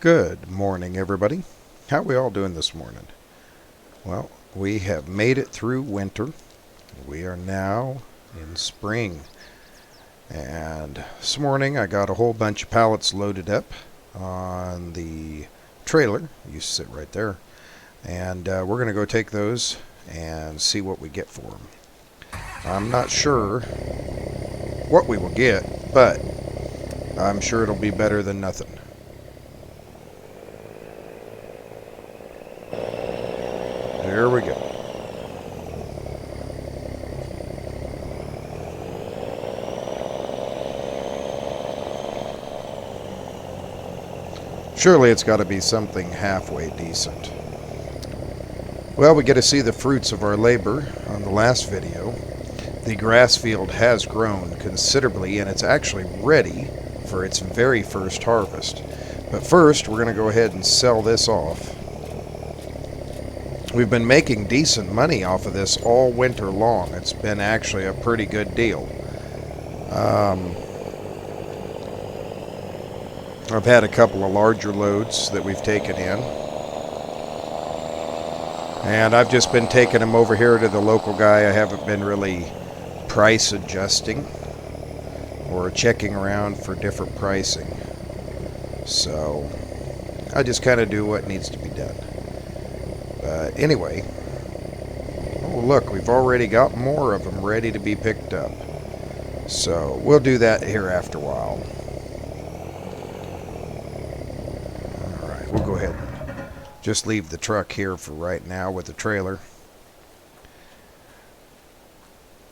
Good morning, everybody. How are we all doing this morning? Well, we have made it through winter. We are now in spring. And this morning I got a whole bunch of pallets loaded up on the trailer. You sit right there. And we're going to go take those and see what we get for them. I'm not sure what we will get, but I'm sure it'll be better than nothing. There we go. Surely it's got to be something halfway decent. Well, we get to see the fruits of our labor on the last video. The grass field has grown considerably and it's actually ready for its very first harvest. But first, we're going to go ahead and sell this off. We've been making decent money off of this all winter long. It's been actually a pretty good deal. I've had a couple of larger loads that we've taken in. And I've just been taking them over here to the local guy. I haven't been really price adjusting or checking around for different pricing. So I just kind of do what needs to be done. Anyway, oh look, we've already got more of them ready to be picked up. So we'll do that here after a while. Alright, we'll go ahead and just leave the truck here for right now with the trailer.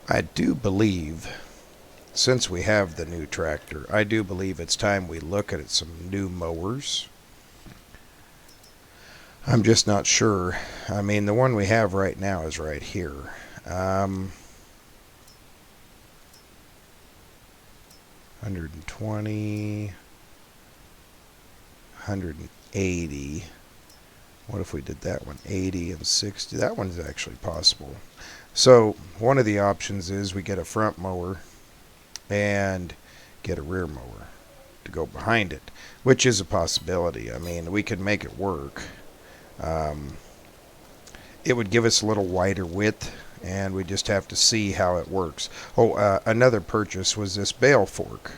I do believe, since we have the new tractor, I do believe it's time we look at some new mowers. I'm just not sure. I mean, the one we have right now is right here. 120, 180. What if we did that one? 80 and 60. That one's actually possible. So one of the options is we get a front mower and get a rear mower to go behind it, which is a possibility. I mean, we could make it work. It would give us a little wider width, and we just have to see how it works. Oh, another purchase was this Bale Fork.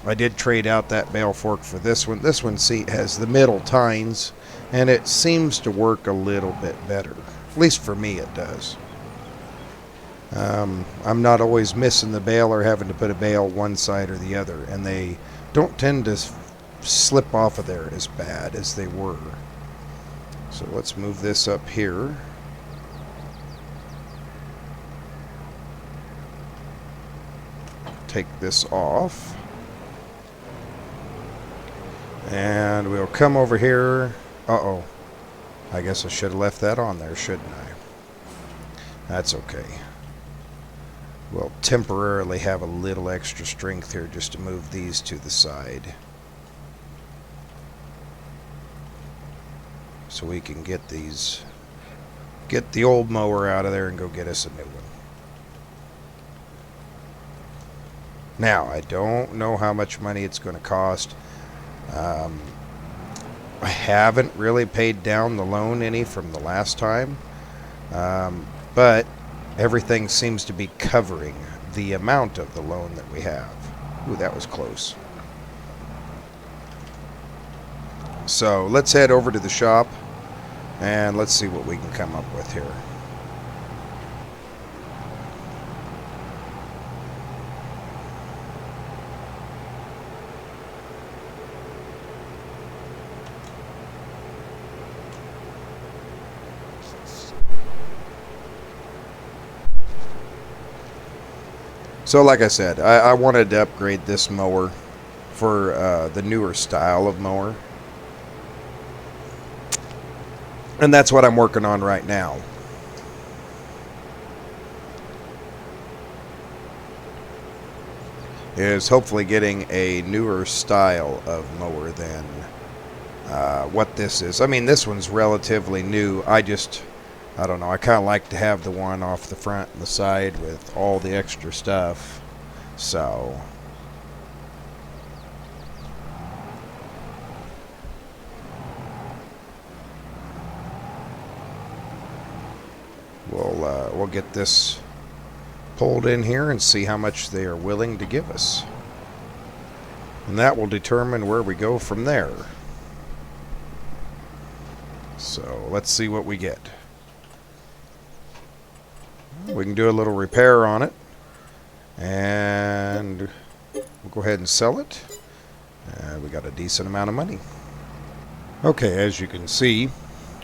I did trade out that Bale Fork for this one. This one, see, has the middle tines, and it seems to work a little bit better. At least for me it does. I'm not always missing the bale or having to put a bale one side or the other, and they don't tend to slip off of there as bad as they were. So let's move this up here. Take this off. And we'll come over here. Uh-oh. I guess I should have left that on there, shouldn't I? That's okay. We'll temporarily have a little extra strength here just to move these to the side. So we can get these, get the old mower out of there and go get us a new one. Now, I don't know how much money it's going to cost. I haven't really paid down the loan any from the last time. But everything seems to be covering the amount of the loan that we have. Ooh, that was close. So let's head over to the shop and let's see what we can come up with here. So like I said, I wanted to upgrade this mower for the newer style of mower. And that's what I'm working on right now. Is hopefully getting a newer style of mower than what this is. I mean, this one's relatively new. I don't know, I kind of like to have the one off the front and the side with all the extra stuff. So we'll get this pulled in here and see how much they are willing to give us. And that will determine where we go from there. So let's see what we get. We can do a little repair on it, and we'll go ahead and sell it. We got a decent amount of money. Okay, as you can see,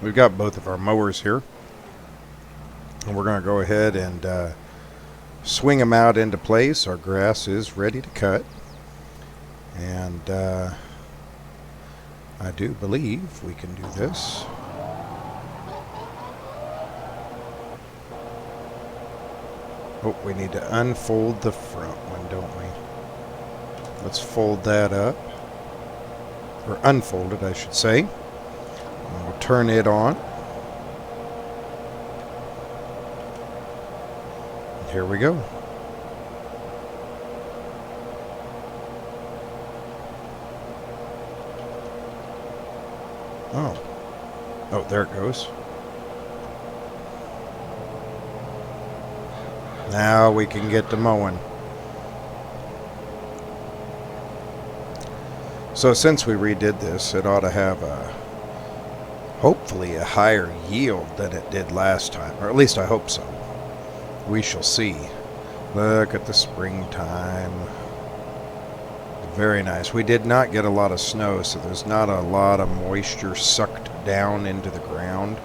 we've got both of our mowers here, and we're going to go ahead and swing them out into place. Our grass is ready to cut, and I do believe we can do this. Oh, we need to unfold the front one, don't we? Let's fold that up. Or unfold it, I should say. And we'll turn it on. And here we go. Oh, there it goes. Now we can get to mowing. So since we redid this, it ought to have hopefully a higher yield than it did last time. Or at least I hope so. We shall see. Look at the springtime. Very nice. We did not get a lot of snow, so there's not a lot of moisture sucked down into the ground.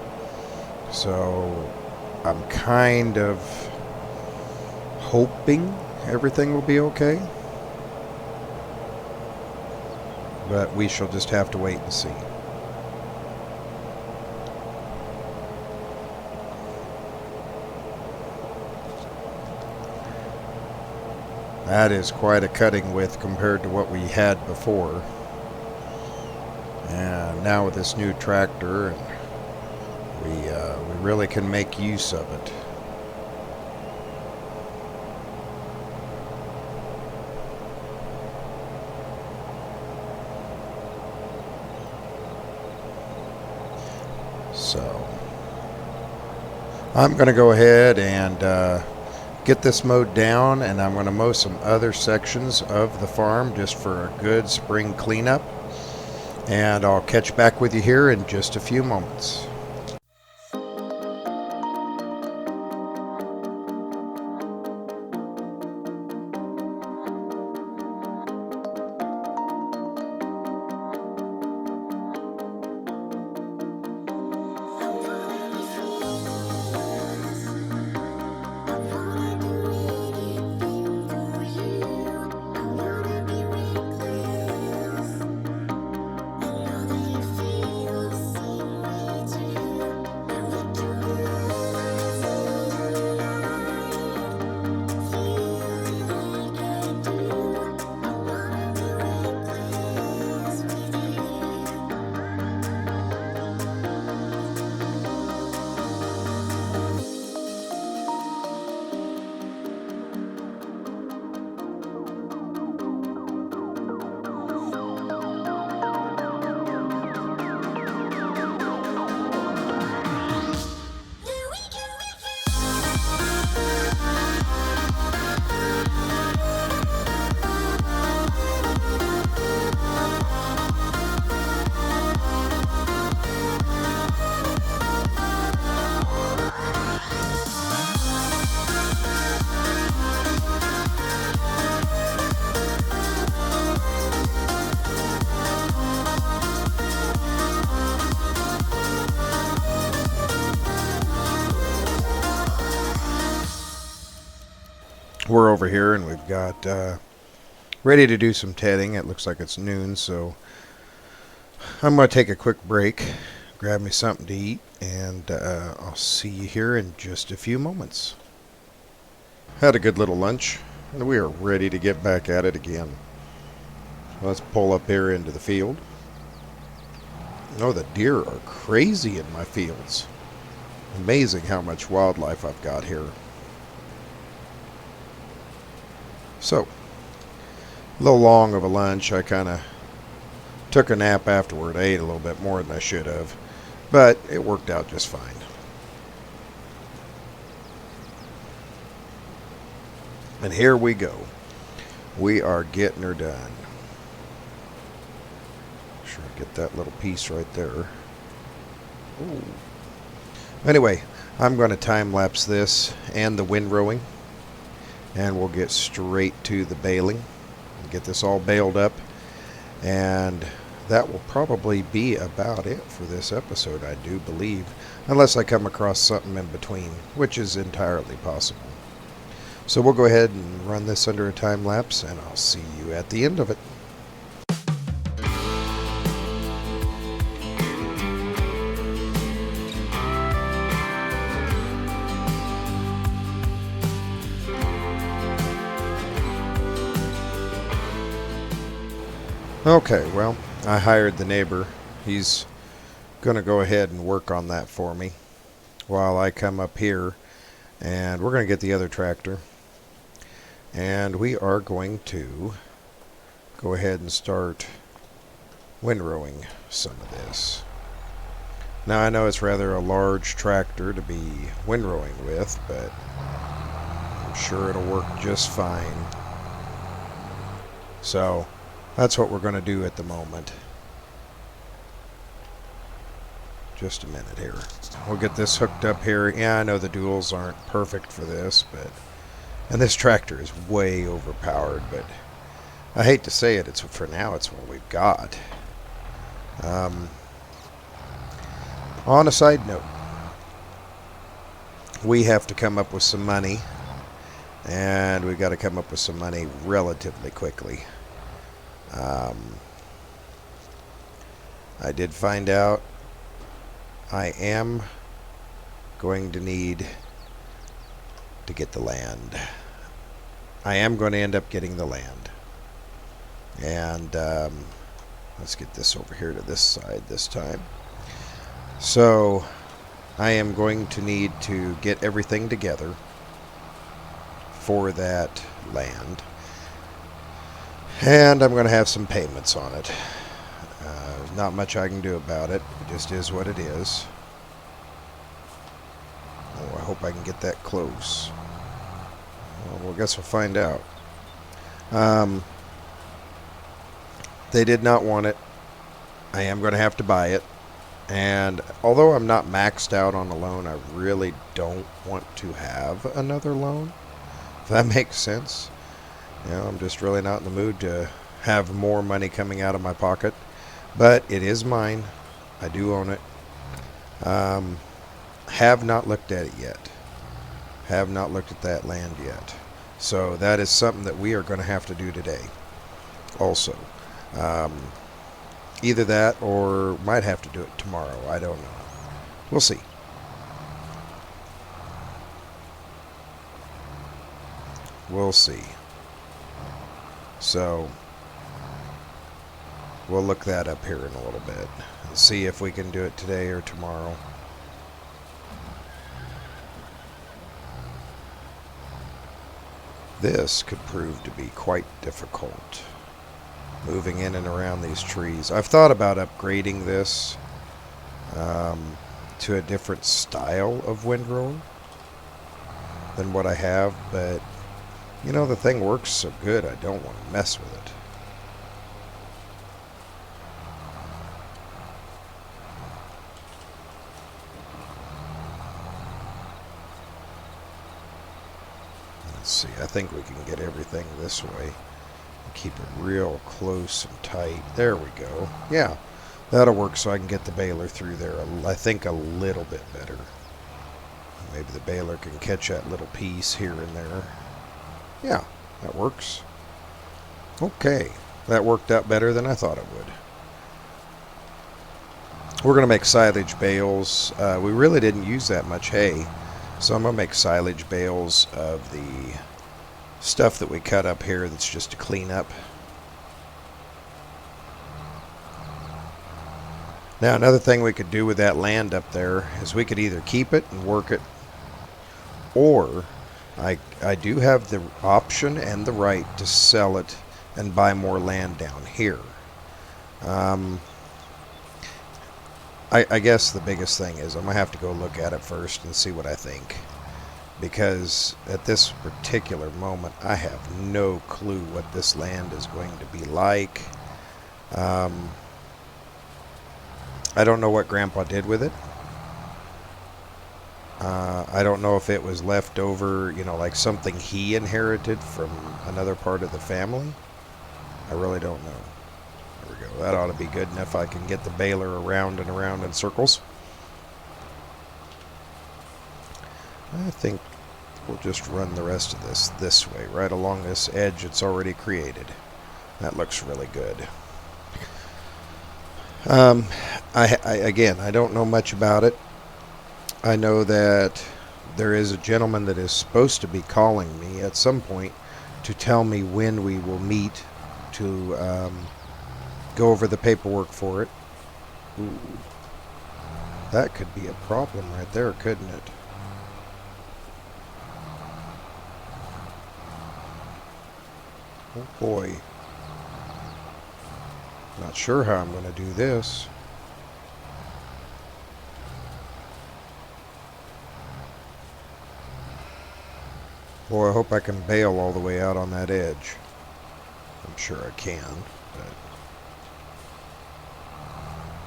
So I'm kind of hoping everything will be okay, but we shall just have to wait and see. That is quite a cutting width compared to what we had before, and now with this new tractor, we really can make use of it. So I'm going to go ahead and get this mowed down, and I'm going to mow some other sections of the farm just for a good spring cleanup, and I'll catch back with you here in just a few moments. We're over here and we've got ready to do some tedding. It looks like it's noon, so I'm going to take a quick break, grab me something to eat, and I'll see you here in just a few moments. Had a good little lunch, and we are ready to get back at it again. Let's pull up here into the field. Oh, the deer are crazy in my fields. Amazing how much wildlife I've got here. So, a little long of a lunch. I kind of took a nap afterward. I ate a little bit more than I should have, but it worked out just fine. And here we go. We are getting her done. Sure, get that little piece right there. Ooh. Anyway, I'm going to time lapse this and the windrowing, and we'll get straight to the baling. Get this all baled up, and that will probably be about it for this episode, I do believe, unless I come across something in between, which is entirely possible. So we'll go ahead and run this under a time lapse, and I'll see you at the end of it. Okay, well, I hired the neighbor. He's going to go ahead and work on that for me while I come up here, and we're going to get the other tractor, and we are going to go ahead and start windrowing some of this. Now, I know it's rather a large tractor to be windrowing with, but I'm sure it'll work just fine. So that's what we're going to do at the moment. Just a minute here. We'll get this hooked up here. Yeah, I know the duals aren't perfect for this, and this tractor is way overpowered, but I hate to say it, for now it's what we've got. On a side note, we have to come up with some money, and we've got to come up with some money relatively quickly. I did find out I am going to need to get the land. I am going to end up getting the land. And let's get this over here to this side this time. So I am going to need to get everything together for that land. And I'm going to have some payments on it. Not much I can do about it. It just is what it is. Oh, I hope I can get that close. Well, I guess we'll find out. They did not want it. I am going to have to buy it. And although I'm not maxed out on a loan, I really don't want to have another loan. If that makes sense. You know, I'm just really not in the mood to have more money coming out of my pocket. But it is mine. I do own it. Have not looked at it yet. Have not looked at that land yet. So that is something that we are going to have to do today. Also. Either that or might have to do it tomorrow. I don't know. We'll see. We'll see. So we'll look that up here in a little bit and see if we can do it today or tomorrow. This could prove to be quite difficult, moving in and around these trees. I've thought about upgrading this to a different style of windrower than what I have, but you know, the thing works so good I don't want to mess with it. Let's see, I think we can get everything this way. Keep it real close and tight. There we go. Yeah, that'll work so I can get the baler through there, I think, a little bit better. Maybe the baler can catch that little piece here and there. Yeah, that works. Okay, that worked out better than I thought it would. We're going to make silage bales. We really didn't use that much hay, so I'm going to make silage bales of the stuff that we cut up here that's just to clean up. Now, another thing we could do with that land up there is we could either keep it and work it, or I do have the option and the right to sell it and buy more land down here. I guess the biggest thing is I'm going to have to go look at it first and see what I think. because at this particular moment I have no clue what this land is going to be like. I don't know what Grandpa did with it. I don't know if it was left over, like something he inherited from another part of the family. I really don't know. There we go. That ought to be good enough. I can get the baler around and around in circles. I think we'll just run the rest of this way, right along this edge it's already created. That looks really good. Again, I don't know much about it. I know that there is a gentleman that is supposed to be calling me at some point to tell me when we will meet to go over the paperwork for it. Ooh, that could be a problem right there, couldn't it? Oh boy. Not sure how I'm going to do this. Boy, I hope I can bail all the way out on that edge. I'm sure I can, but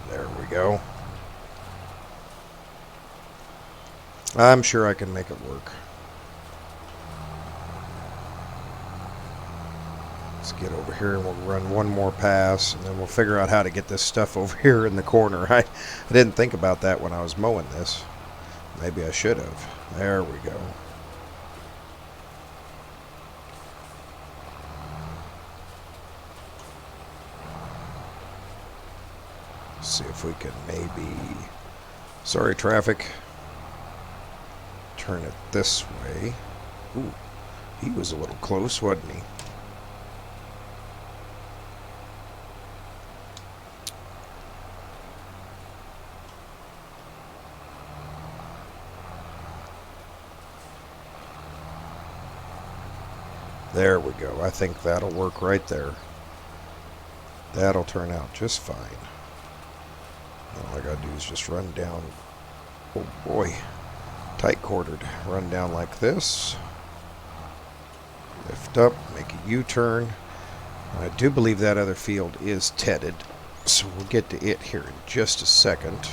there we go. I'm sure I can make it work. Let's get over here and we'll run one more pass, and then we'll figure out how to get this stuff over here in the corner. I didn't think about that when I was mowing this. Maybe I should have. There we go. See if we can maybe, sorry traffic, turn it this way. Ooh, he was a little close, wasn't he? There we go. I think that'll work right there. That'll turn out just fine. All I gotta do is just run down. Oh boy, tight quartered. Run down like this. Lift up, make a U-turn. I do believe that other field is tedded, so we'll get to it here in just a second.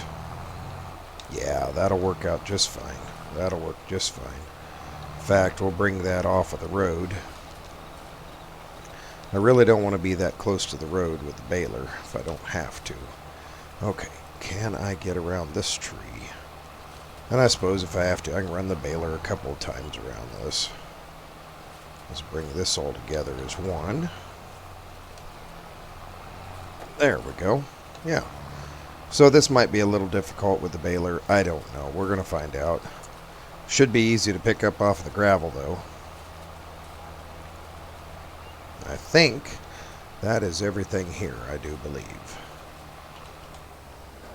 Yeah, that'll work out just fine. That'll work just fine. In fact, we'll bring that off of the road. I really don't want to be that close to the road with the baler if I don't have to. Okay, can I get around this tree? And I suppose if I have to, I can run the baler a couple of times around this. Let's bring this all together as one. There we go. Yeah. So this might be a little difficult with the baler. I don't know. We're going to find out. Should be easy to pick up off the gravel, though. I think that is everything here, I do believe.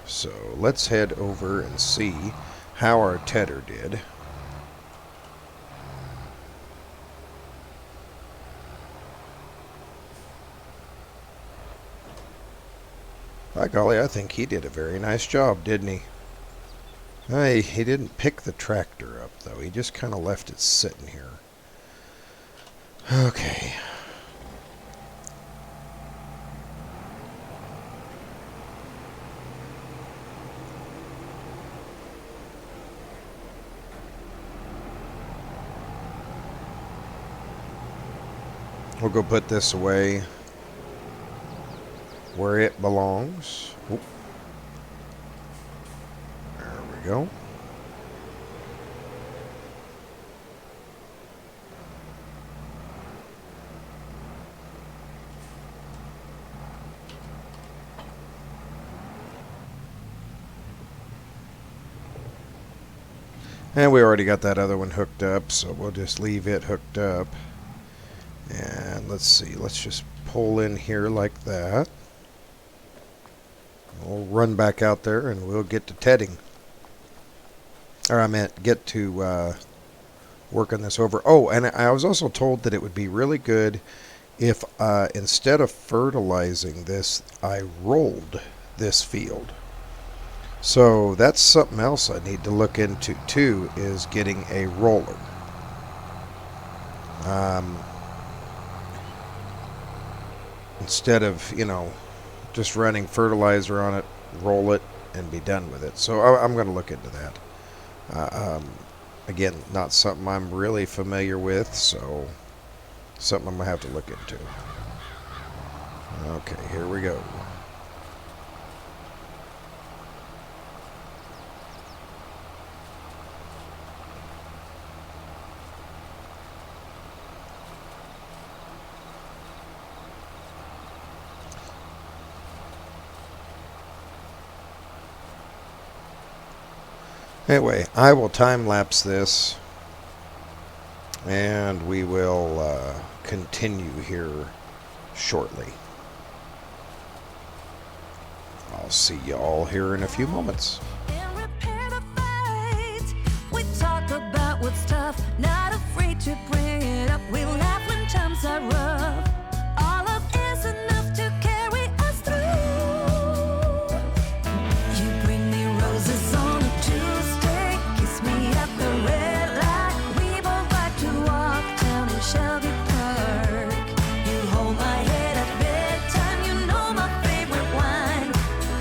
So let's head over and see how our tedder did. By golly, I think he did a very nice job, didn't he? He didn't pick the tractor up, though. He just kind of left it sitting here. Okay. We'll go put this away where it belongs. Oop. There we go. And we already got that other one hooked up, so we'll just leave it hooked up. And let's see, let's just pull in here like that. We'll run back out there and we'll get to tedding. Or I meant get to working this over. Oh, and I was also told that it would be really good if instead of fertilizing this, I rolled this field. So that's something else I need to look into too, is getting a roller. Um, instead of, just running fertilizer on it, roll it, and be done with it. So I'm going to look into that. Again, not something I'm really familiar with, so something I'm going to have to look into. Okay, here we go. Anyway, I will time lapse this, and we will continue here shortly. I'll see you all here in a few moments. We talk about what's tough, not afraid to bring it up. We laugh when times are rough. All of is enough to carry us through. You bring me roses on a Tuesday, kiss me at the red light. We both like to walk down in Shelby Park. You hold my head at bedtime, you know my favorite wine.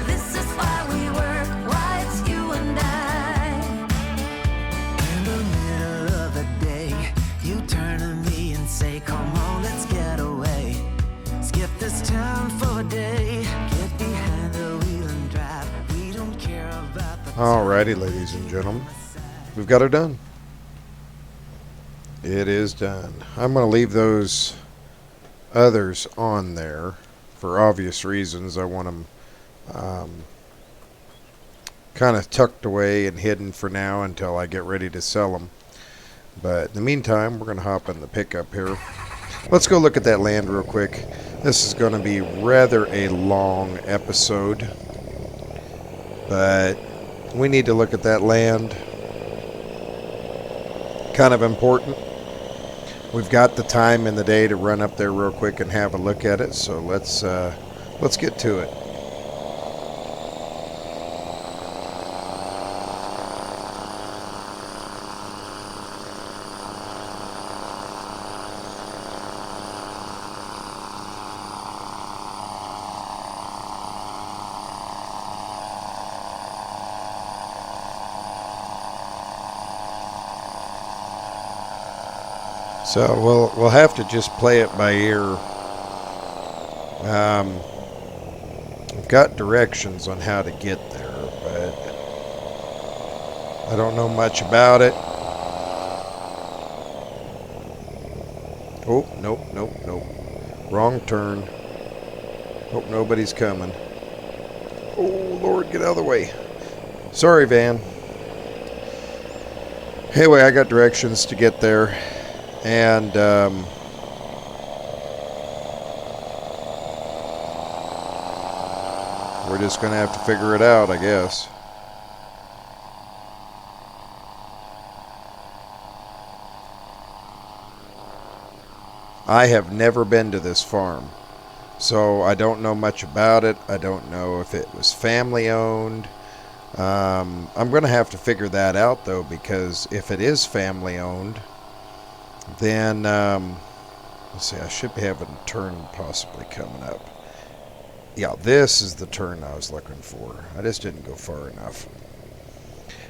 This is why we work, why it's you and I. In the middle of the day, you turn to me and say, come on, let's get away. Skip this town for a day. Get behind the wheel and drive. We don't care about the Alrighty, ladies and gentlemen, we've got her done. It is done. I'm going to leave those others on there for obvious reasons. I want them kind of tucked away and hidden for now until I get ready to sell them. But in the meantime, we're going to hop in the pickup here. Let's go look at that land real quick. This is going to be rather a long episode, but we need to look at that land. Kind of important. We've got the time in the day to run up there real quick and have a look at it, so let's get to it. So we'll have to just play it by ear. I've got directions on how to get there, but I don't know much about it. Oh, nope. Wrong turn. Hope nobody's coming. Oh, Lord, get out of the way. Sorry, van. Anyway, I got directions to get there. And we're just going to have to figure it out, I guess. I have never been to this farm, so I don't know much about it. I don't know if it was family owned. I'm going to have to figure that out, though, because if it is family owned, then, let's see, I should be having a turn possibly coming up. Yeah, this is the turn I was looking for. I just didn't go far enough.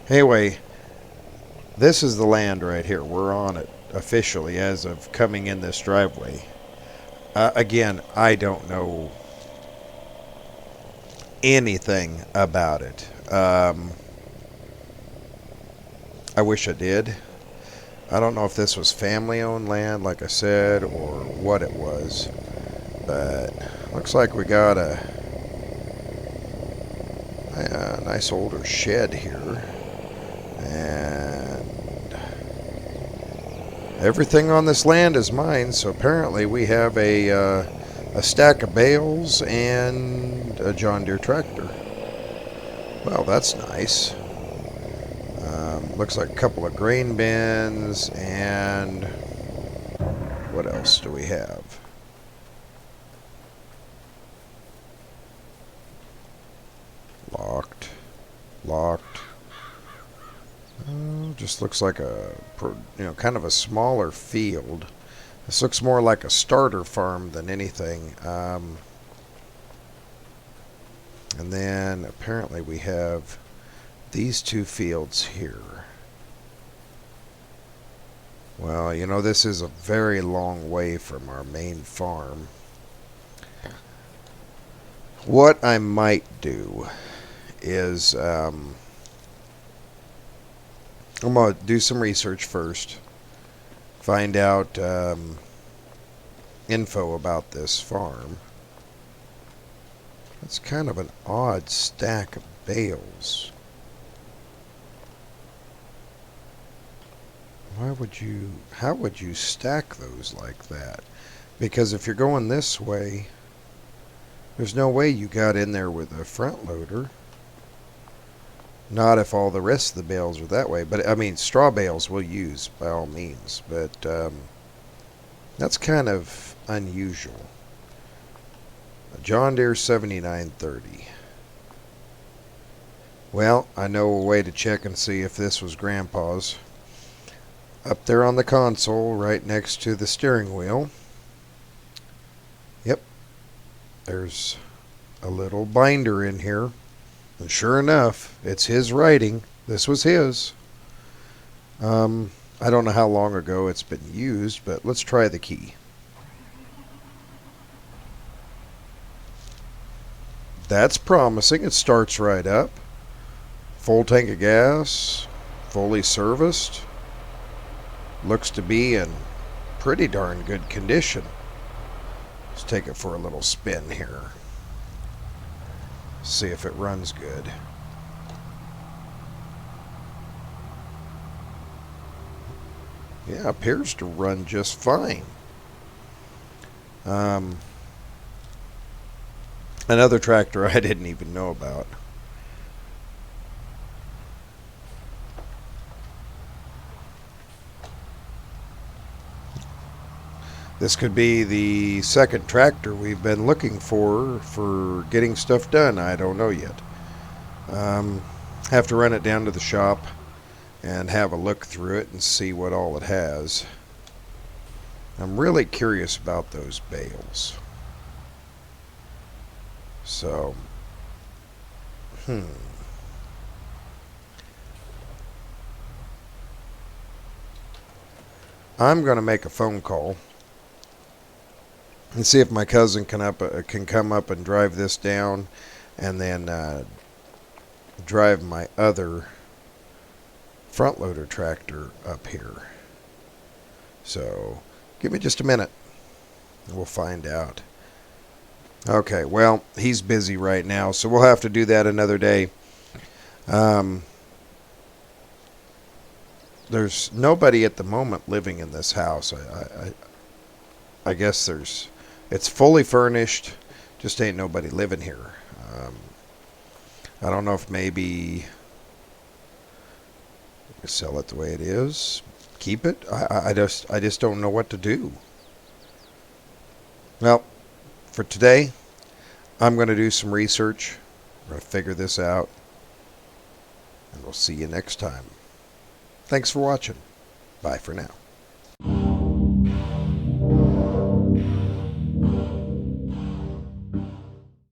Anyway, this is the land right here. We're on it officially as of coming in this driveway. Again, I don't know anything about it. I wish I did. I don't know if this was family-owned land, like I said, or what it was. But looks like we got a nice older shed here. And everything on this land is mine, so apparently we have a stack of bales and a John Deere tractor. Well, that's nice. Looks like a couple of grain bins, and what else do we have? Locked. Just looks like a, kind of a smaller field. This looks more like a starter farm than anything. And then apparently we have these two fields here. Well, you know, this is a very long way from our main farm. What I might do is I'm going to do some research first. Find out info about this farm. That's kind of an odd stack of bales. How would you stack those like that? Because if you're going this way, there's no way you got in there with a front loader. Not if all the rest of the bales are that way. But I mean, straw bales we'll use by all means. But that's kind of unusual. A John Deere 7930. Well, I know a way to check and see if this was Grandpa's. Up there on the console, right next to the steering wheel. Yep. There's a little binder in here. And sure enough, it's his writing. This was his. I don't know how long ago it's been used, but let's try the key. That's promising. It starts right up. Full tank of gas. Fully serviced. Looks to be in pretty darn good condition. Let's take it for a little spin here. See if it runs good. Yeah, appears to run just fine. Another tractor I didn't even know about. This could be the second tractor we've been looking for getting stuff done. I don't know yet. Have to run it down to the shop and have a look through it and see what all it has. I'm really curious about those bales. So, I'm going to make a phone call and see if my cousin can come up and drive this down, and then drive my other front loader tractor up here. So give me just a minute and we'll find out. Okay, well, he's busy right now, so we'll have to do that another day. There's nobody at the moment living in this house. I guess it's fully furnished, just ain't nobody living here. I don't know if maybe sell it the way it is, keep it. I just don't know what to do. Well, for today, I'm going to do some research. I'm going to figure this out, and we'll see you next time. Thanks for watching. Bye for now.